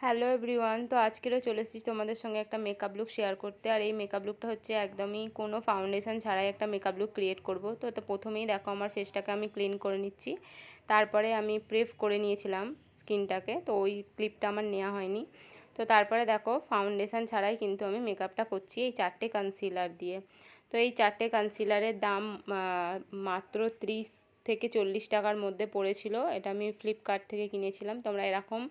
Hello everyone, তো আজকেরও চলে এসেছি তোমাদের সঙ্গে একটা মেকআপ লুক শেয়ার করতে। আর এই মেকআপ লুকটা হচ্ছে একদমই কোনো ফাউন্ডেশন ছাড়াই একটা মেকআপ লুক ক্রিয়েট করব। তো প্রথমেই দেখো আমার ফেসটাকে আমি ক্লিন করে নিচ্ছি, তারপরে আমি প্রেপ করে নিয়েছিলাম স্কিনটাকে, তো ওই ক্লিপটা আমার নেওয়া হয়নি। তো তারপরে দেখো ফাউন্ডেশন ছাড়াই কিন্তু আমি মেকআপটা করছি এই 4টে কনসিলার দিয়ে। তো এই 4টে কনসিলারের দাম মাত্র 30 থেকে 40 টাকার মধ্যে পড়েছিল। এটা আমি ফ্লিপকার্ট থেকে কিনেছিলাম। তোমরা এরকম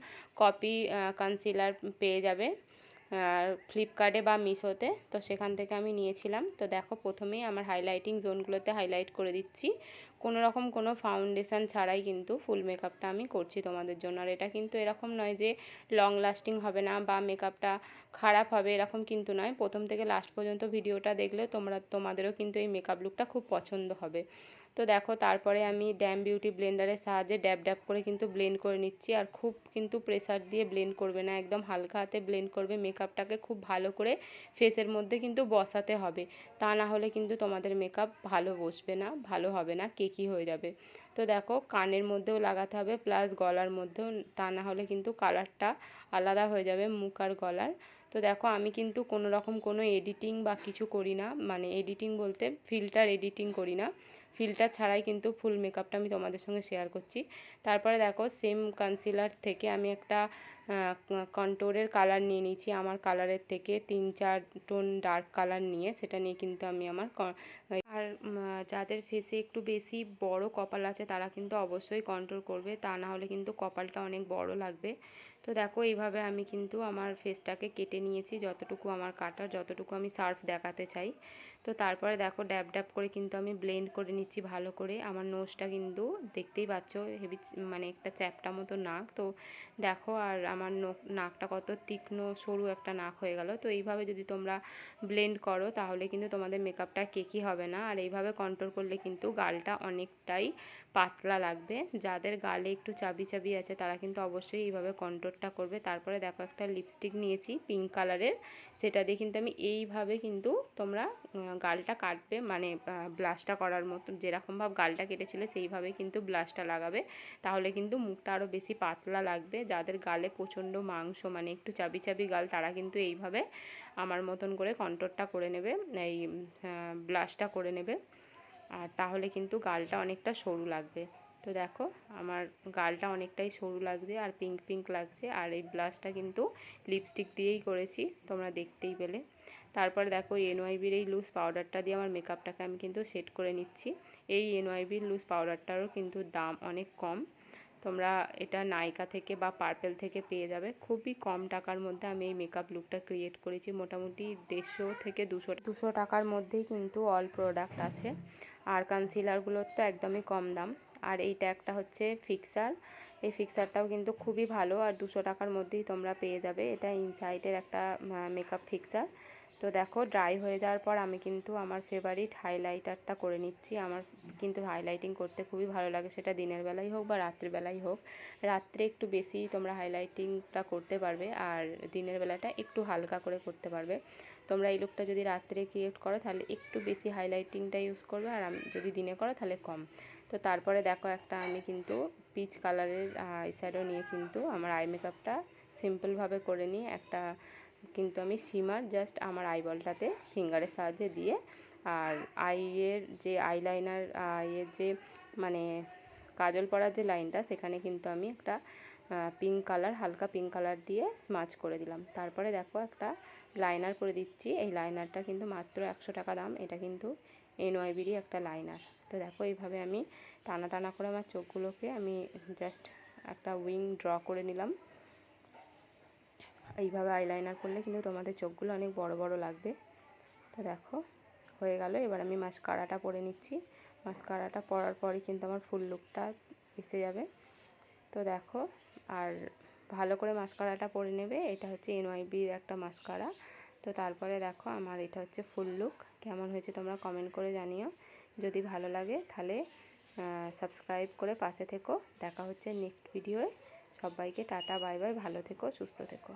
কপি কনসিলার পেয়ে যাবে ফ্লিপকার্টে বা মিশোতে, তো সেখান থেকে আমি নিয়েছিলাম। তো দেখো প্রথমেই আমার হাইলাইটিং জোনগুলোতে হাইলাইট করে দিচ্ছি, কোনো রকম কোনো ফাউন্ডেশন ছাড়াই কিন্তু ফুল মেকআপটা আমি করছি তোমাদের জন্য। আর এটা কিন্তু এরকম নয় যে লং লাস্টিং হবে না বা মেকআপটা খারাপ হবে, এরকম কিন্তু নয়। প্রথম থেকে লাস্ট পর্যন্ত ভিডিওটা দেখলে তোমাদেরও কিন্তু এই মেকআপ লুকটা খুব পছন্দ হবে। তো দেখো তারপরে আমি ড্যাম বিউটি ব্লেন্ডারের সাহায্যে ড্যাব ড্যাব করে কিন্তু ব্লেন্ড করে নিচ্ছি। আর খুব কিন্তু প্রেসার দিয়ে ব্লেন্ড করবে না, একদম হালকা হাতে ব্লেন্ড করবে। মেকআপটাকে খুব ভালো করে ফেসের মধ্যে কিন্তু বসাতে হবে, তা না হলে কিন্তু তোমাদের মেকআপ ভালো বসবে না, ভালো হবে না, কেকি হয়ে যাবে। তো দেখো কানের মধ্যেও লাগাতে হবে প্লাস গলার মধ্যেও, তা না হলে কিন্তু কালারটা আলাদা হয়ে যাবে মুখ আর গলার। তো দেখো আমি কিন্তু কোনো রকম কোনো এডিটিং বা কিছু করি না, মানে এডিটিং বলতে ফিল্টার এডিটিং করি না, ফিল্টার ছাড়াই কিন্তু ফুল মেকআপটা আমি তোমাদের সঙ্গে শেয়ার করছি। তারপরে দেখো সেম কনসিলার থেকে আমি একটা কন্ট্যুরের কালার নিয়ে নিয়েছি, আমার কালারের থেকে 3-4 টোন ডার্ক কালার নিয়ে সেটা নিয়ে কিন্তু আমি আমার আর যাদের ফেসে একটু বেশি বড় কপাল আছে তারা কিন্তু অবশ্যই কন্ট্রোল করবে, তা না হলে কিন্তু কপালটা অনেক বড় লাগবে। তো দেখো এইভাবে আমি কিন্তু আমার ফেসটাকে কেটে নিয়েছি, যতটুকু আমার কাটার, যতটুকু আমি সার্ফ দেখাতে চাই। তো তারপরে দেখো ড্যাব ড্যাব করে কিন্তু আমি ব্লেন্ড করে নিচ্ছি ভালো করে। আমার নোজটা কিন্তু দেখতেই পাচ্ছ হেভি, মানে একটা চ্যাপটা মতো নাক। তো দেখো আর আমার নাকটা কত তীক্ষ্ণ সরু একটা নাক হয়ে গেল। তো এইভাবে যদি তোমরা ব্লেন্ড করো তাহলে কিন্তু তোমাদের মেকআপটা কেকি হবে না। আর এইভাবে কন্ট্রোল করলে কিন্তু গালটা অনেকটাই পাতলা লাগবে। যাদের গালে একটু চাবি চাবি আছে তারা কিন্তু অবশ্যই এইভাবে কন্ট্রোলটা করবে। তারপরে দেখো একটা লিপস্টিক নিয়েছি পিঙ্ক কালারের, সেটা দিয়ে কিন্তু আমি এইভাবে কিন্তু তোমরা গালটা কাটবে, মানে ব্লাশটা করার মতো যেরকমভাবে গালটা কেটেছিলে সেইভাবে কিন্তু ব্লাশটা লাগাবে, তাহলে কিন্তু মুখটা আরও বেশি পাতলা লাগবে। যাদের গালে প্রচণ্ড মাংস, মানে একটু চাবি চাবি গাল, তারা কিন্তু এইভাবে আমার মতন করে কন্ট্রোলটা করে নেবে, এই ব্লাশটা করে নেবে, আর তাহলে কিন্তু গালটা অনেকটা সরু লাগবে। তো দেখো আমার গালটা অনেকটাই সরু লাগছে আর পিঙ্ক পিঙ্ক লাগছে, আর এই ব্লাশটা কিন্তু লিপস্টিক দিয়েই করেছি, তোমরা দেখতেই পেলে। তারপরে দেখো এনওয়াইবির এই লুজ পাউডারটা দিয়ে আমার মেকআপটাকে আমি কিন্তু সেট করে নিচ্ছি। এই এনওয়াইবির লুজ পাউডারটারও কিন্তু দাম অনেক কম, তোমরা এটা নাইকা থেকে বা পার্পেল থেকে পেয়ে যাবে। খুবই কম টাকার মধ্যে আমি এই মেকআপ লুকটা ক্রিয়েট করেছি, মোটামুটি 150 থেকে 200 টাকার মধ্যেই কিন্তু অল প্রোডাক্ট আছে। আর কনসিলারগুলোর তো একদমই কম দাম। আর এইটা একটা হচ্ছে ফিক্সার, এই ফিক্সারটাও কিন্তু খুবই ভালো আর 200 টাকার মধ্যেই তোমরা পেয়ে যাবে। এটা ইনসাইটের একটা মেকআপ ফিক্সার। তো দেখো ড্রাই হয়ে যাওয়ার পর আমি কিন্তু আমার ফেভারিট হাইলাইটারটা করে নিচ্ছি। আমার কিন্তু হাইলাইটিং করতে খুবই ভালো লাগে, সেটা দিনের বেলাই হোক বা রাত্রিবেলাই হোক। রাত্রে একটু বেশি তোমরা হাইলাইটিংটা করতে পারবে আর দিনের বেলাটা একটু হালকা করে করতে পারবে। তোমরা এই লুকটা যদি রাত্রে ক্রিয়েট করো তাহলে একটু বেশি হাইলাইটিংটা ইউজ করবে, আর যদি দিনে করো তাহলে কম। তো তারপরে দেখো একটা আমি কিন্তু পিচ কালারের আইশ্যাডো নিয়ে কিন্তু আমার আই মেকআপটা সিম্পলভাবে করে নিই। একটা কিন্তু আমি শিমার জাস্ট আমার আইবলটাতে ফিঙ্গারের সাহায্যে দিয়ে, আর আইয়ের যে আইলাইনার, আইয়ের যে মানে কাজল পরার যে লাইনটা, সেখানে কিন্তু আমি একটা পিঙ্ক কালার, হালকা পিঙ্ক কালার দিয়ে স্মাচ করে দিলাম। তারপরে দেখো একটা লাইনার করে দিচ্ছি। এই লাইনারটা কিন্তু মাত্র 100 টাকা দাম, এটা কিন্তু এনওয়াইবিরই একটা লাইনার। তো দেখো এইভাবে আমি টানা টানা করে আমার চোখগুলোকে আমি জাস্ট একটা উইং ড্র করে নিলাম। এইভাবে আইলাইনার করলে কিন্তু তোমাদের চোখগুলো অনেক বড় বড় লাগবে। তো দেখো হয়ে গেল। এবার আমি মাস্কারাটা পরে নিচ্ছি। মাস্কারাটা পরার পরই কিন্তু আমার ফুল লুকটা এসে যাবে। তো দেখো আর ভালো করে মাস্কারাটা পরে নেবে। এটা হচ্ছে এনওয়াইবির একটা মাস্কারা। তো তারপরে দেখো আমার এটা হচ্ছে ফুল লুক। কেমন হয়েছে তোমরা কমেন্ট করে জানিও। যদি ভালো লাগে তাহলে সাবস্ক্রাইব করে পাশে থেকো। দেখা হচ্ছে নেক্সট ভিডিওয়ে। সবাইকে টাটা বাই বাই, ভালো থেকো, সুস্থ থেকো।